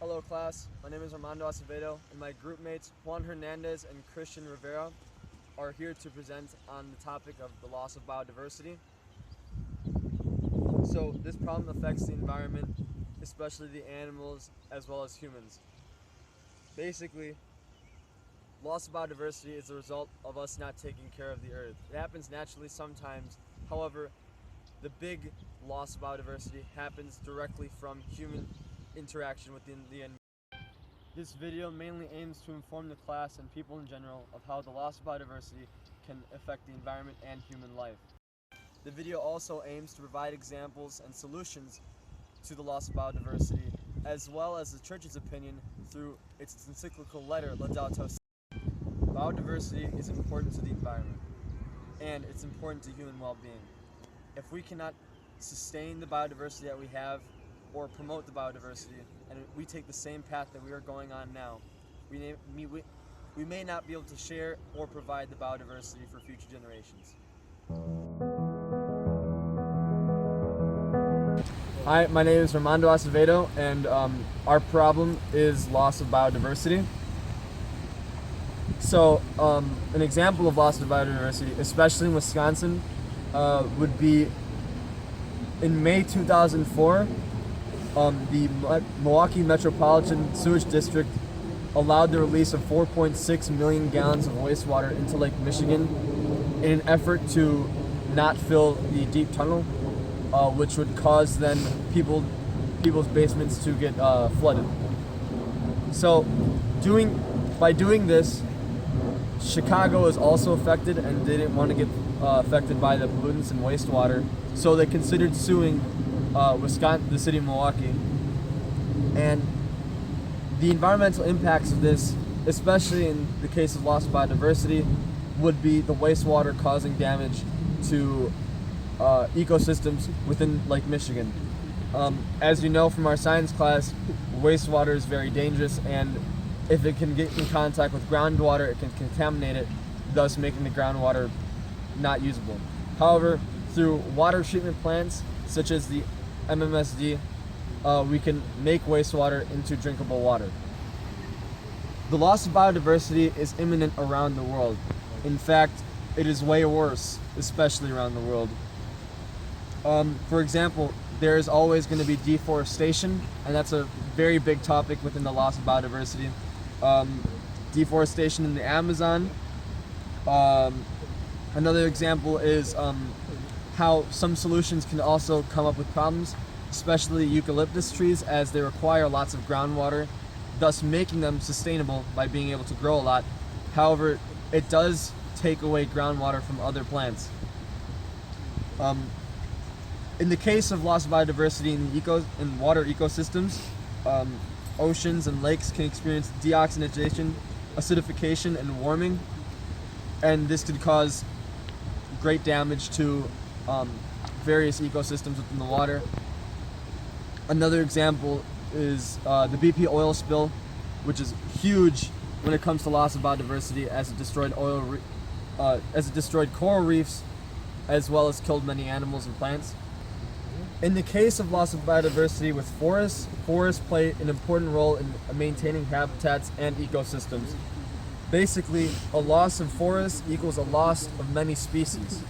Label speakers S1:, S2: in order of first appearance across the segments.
S1: Hello class, my name is Mando and my group mates Juan Hernandez and Christian Rivera are here to present on the topic of the loss of biodiversity. So this problem affects the environment, especially the animals as well as humans. Basically, loss of biodiversity is the result of us not taking care of the earth. It happens naturally sometimes, however, the big loss of biodiversity happens directly from human interaction within the environment. This video mainly aims to inform the class and people in general of how the loss of biodiversity can affect the environment and human life. The video also aims to provide examples and solutions to the loss of biodiversity, as well as the Church's opinion through its encyclical letter, Laudato Si'. Biodiversity is important to the environment, and it's important to human well-being. If we cannot sustain the biodiversity that we have, or promote the biodiversity, and we take the same path that we are going on now, we may not be able to share or provide the biodiversity for future generations. Hi, my name is Mando and our problem is loss of biodiversity. So an example of loss of biodiversity, especially in Wisconsin, would be in May 2004, the Milwaukee Metropolitan Sewage District allowed the release of 4.6 million gallons of wastewater into Lake Michigan in an effort to not fill the deep tunnel, which would cause then people's basements to get flooded. So by doing this, Chicago is also affected, and they didn't want to get affected by the pollutants and wastewater, so they considered suing Wisconsin, the city of Milwaukee. And the environmental impacts of this, especially in the case of loss of biodiversity, would be the wastewater causing damage to ecosystems within Lake Michigan. As you know from our science class, wastewater is very dangerous, and if it can get in contact with groundwater, it can contaminate it, thus making the groundwater not usable. However, through water treatment plants, such as the MMSD, we can make wastewater into drinkable water. The loss of biodiversity is imminent around the world. In fact, it is way worse, especially around the world. For example, there is always going to be deforestation, and that's a very big topic within the loss of biodiversity. Deforestation in the Amazon. Another example is how some solutions can also come up with problems, especially eucalyptus trees, as they require lots of groundwater, thus making them sustainable by being able to grow a lot. However, it does take away groundwater from other plants. In the case of loss of biodiversity in water ecosystems, oceans and lakes can experience deoxygenation, acidification, and warming, and this could cause great damage to various ecosystems within the water. Another example is the BP oil spill, which is huge when it comes to loss of biodiversity, as it destroyed coral reefs, as well as killed many animals and plants. In the case of loss of biodiversity with forests play an important role in maintaining habitats and ecosystems. Basically, a loss of forests equals a loss of many species.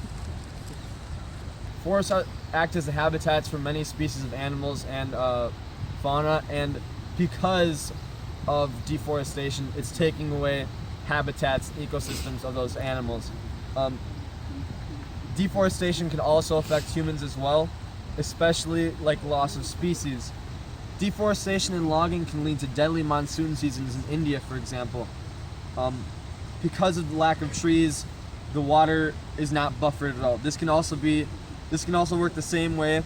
S1: Forests act as the habitats for many species of animals and fauna, and because of deforestation, it's taking away habitats, ecosystems of those animals. Deforestation can also affect humans as well, especially like loss of species. Deforestation and logging can lead to deadly monsoon seasons in India, for example. Because of the lack of trees, the water is not buffered at all. This can also work the same way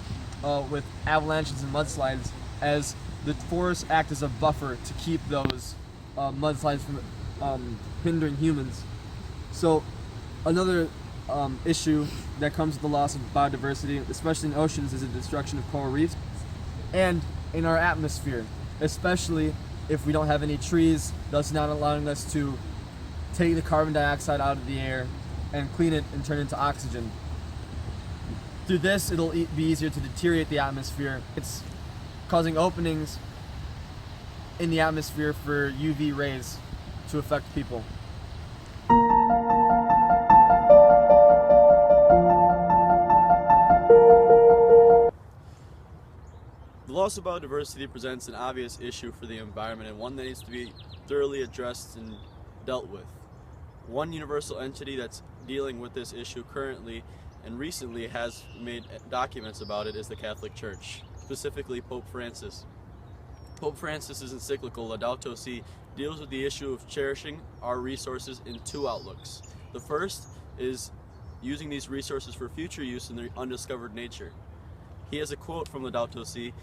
S1: with avalanches and mudslides, as the forests act as a buffer to keep those mudslides from hindering humans. So another issue that comes with the loss of biodiversity, especially in oceans, is the destruction of coral reefs, and in our atmosphere, especially if we don't have any trees, thus not allowing us to take the carbon dioxide out of the air and clean it and turn it into oxygen. Through this, it'll be easier to deteriorate the atmosphere. It's causing openings in the atmosphere for UV rays to affect people.
S2: The loss of biodiversity presents an obvious issue for the environment and one that needs to be thoroughly addressed and dealt with. One universal entity that's dealing with this issue currently and recently has made documents about it is the Catholic Church, specifically Pope Francis. Pope Francis's encyclical Laudato Si deals with the issue of cherishing our resources in two outlooks. The first is using these resources for future use in their undiscovered nature. He has a quote from Laudato Si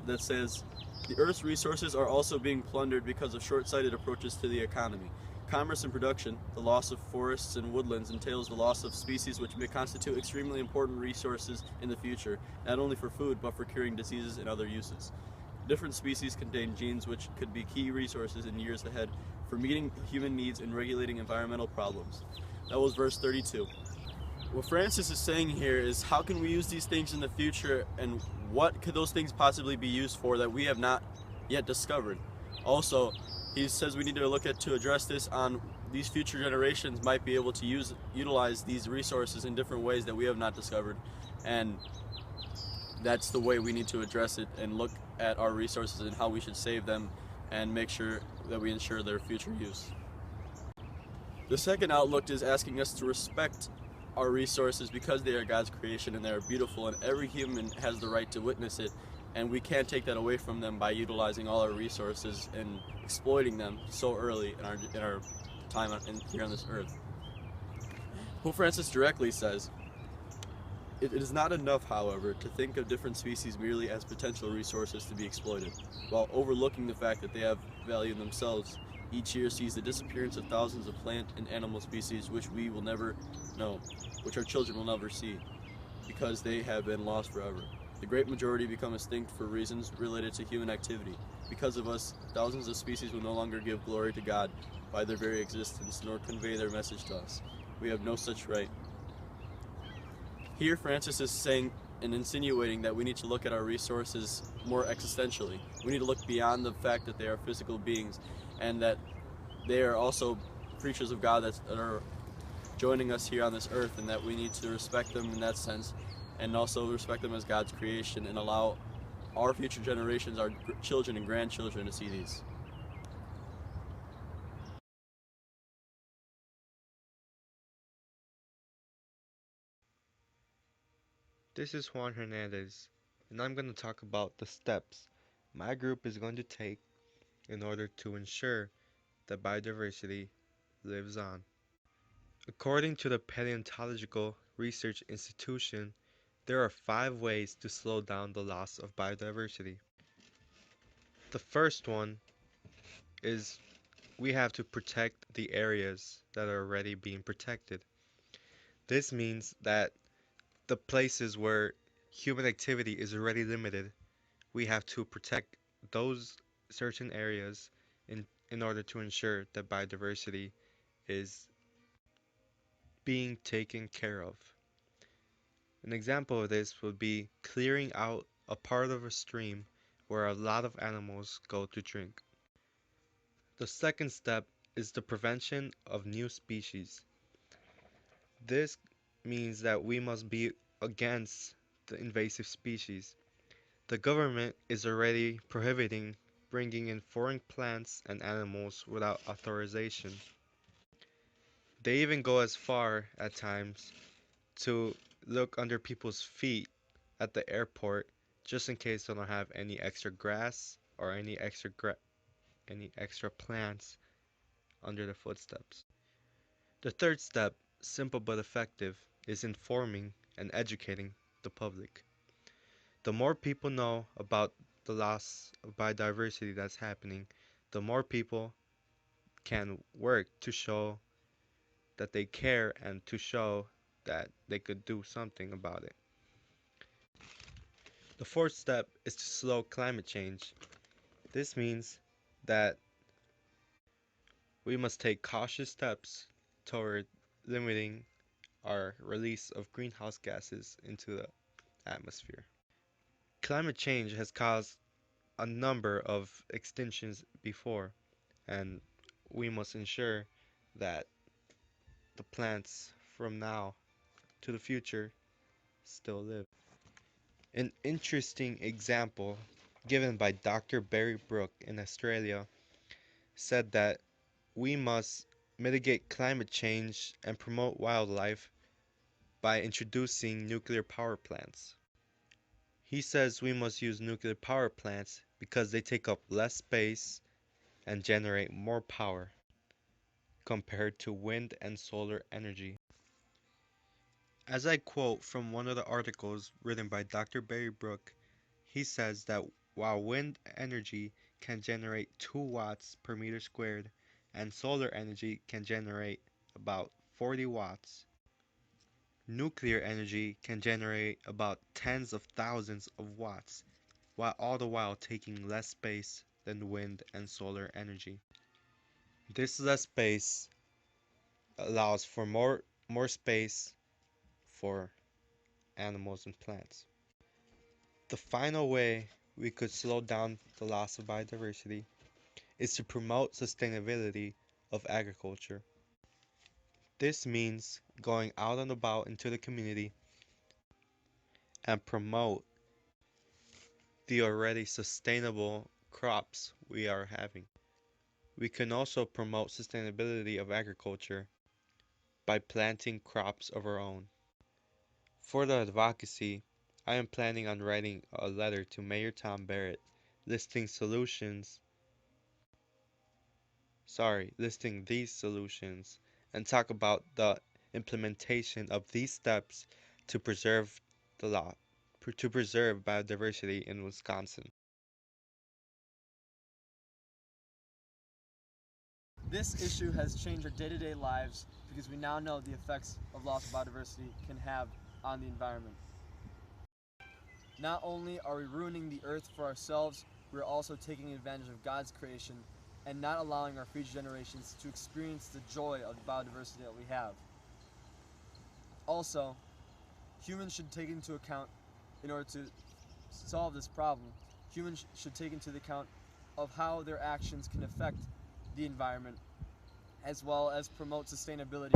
S2: that says, "The Earth's resources are also being plundered because of short-sighted approaches to the economy. Commerce and production, the loss of forests and woodlands entails the loss of species which may constitute extremely important resources in the future, not only for food but for curing diseases and other uses. Different species contain genes which could be key resources in years ahead for meeting human needs and regulating environmental problems." That was verse 32. What Francis is saying here is, how can we use these things in the future, and what could those things possibly be used for that we have not yet discovered? Also, he says we need to look at to address this on these future generations might be able to utilize these resources in different ways that we have not discovered, and that's the way we need to address it and look at our resources and how we should save them and make sure that we ensure their future use. The second outlook is asking us to respect our resources because they are God's creation and they are beautiful, and every human has the right to witness it, and we can't take that away from them by utilizing all our resources and exploiting them so early in our time here on this earth. Pope Francis directly says, "It is not enough, however, to think of different species merely as potential resources to be exploited, while overlooking the fact that they have value in themselves. Each year sees the disappearance of thousands of plant and animal species which we will never know, which our children will never see, because they have been lost forever. The great majority become extinct for reasons related to human activity. Because of us, thousands of species will no longer give glory to God by their very existence, nor convey their message to us. We have no such right." Here Francis is saying and insinuating that we need to look at our resources more existentially. We need to look beyond the fact that they are physical beings and that they are also creatures of God that are joining us here on this earth, and that we need to respect them in that sense and also respect them as God's creation and allow our future generations, our children and grandchildren, to see these.
S3: This is Juan Hernandez, and I'm going to talk about the steps my group is going to take in order to ensure that biodiversity lives on. According to the Paleontological Research Institution, there are 5 ways to slow down the loss of biodiversity. The first one is we have to protect the areas that are already being protected. This means that the places where human activity is already limited, we have to protect those certain areas in order to ensure that biodiversity is being taken care of. An example of this would be clearing out a part of a stream where a lot of animals go to drink. The second step is the prevention of new species. This means that we must be against the invasive species. The government is already prohibiting bringing in foreign plants and animals without authorization. They even go as far at times to look under people's feet at the airport just in case they don't have any extra grass or any extra plants under the footsteps. The third step, simple but effective, is informing and educating the public. The more people know about the loss of biodiversity that's happening, the more people can work to show that they care and to show that they could do something about it. The fourth step is to slow climate change. This means that we must take cautious steps toward limiting our release of greenhouse gases into the atmosphere. Climate change has caused a number of extinctions before, and we must ensure that the plants from now to the future still live. An interesting example given by Dr. Barry Brook in Australia said that we must mitigate climate change and promote wildlife by introducing nuclear power plants. He says we must use nuclear power plants because they take up less space and generate more power compared to wind and solar energy. As I quote from one of the articles written by Dr. Barry Brook, he says that while wind energy can generate 2 watts per meter squared and solar energy can generate about 40 watts, nuclear energy can generate about tens of thousands of watts, while all the while taking less space than wind and solar energy. This less space allows for more space for animals and plants. The final way we could slow down the loss of biodiversity is to promote sustainability of agriculture. This means going out and about into the community and promote the already sustainable crops we are having. We can also promote sustainability of agriculture by planting crops of our own. For the advocacy, I am planning on writing a letter to Mayor Tom Barrett listing these solutions and talk about the implementation of these steps to preserve the law, to preserve biodiversity in Wisconsin.
S1: This issue has changed our day-to-day lives because we now know the effects of loss of biodiversity can have on the environment. Not only are we ruining the earth for ourselves, we are also taking advantage of God's creation and not allowing our future generations to experience the joy of the biodiversity that we have. Also, humans should take into account, in order to solve this problem, humans should take into account of how their actions can affect the environment, as well as promote sustainability.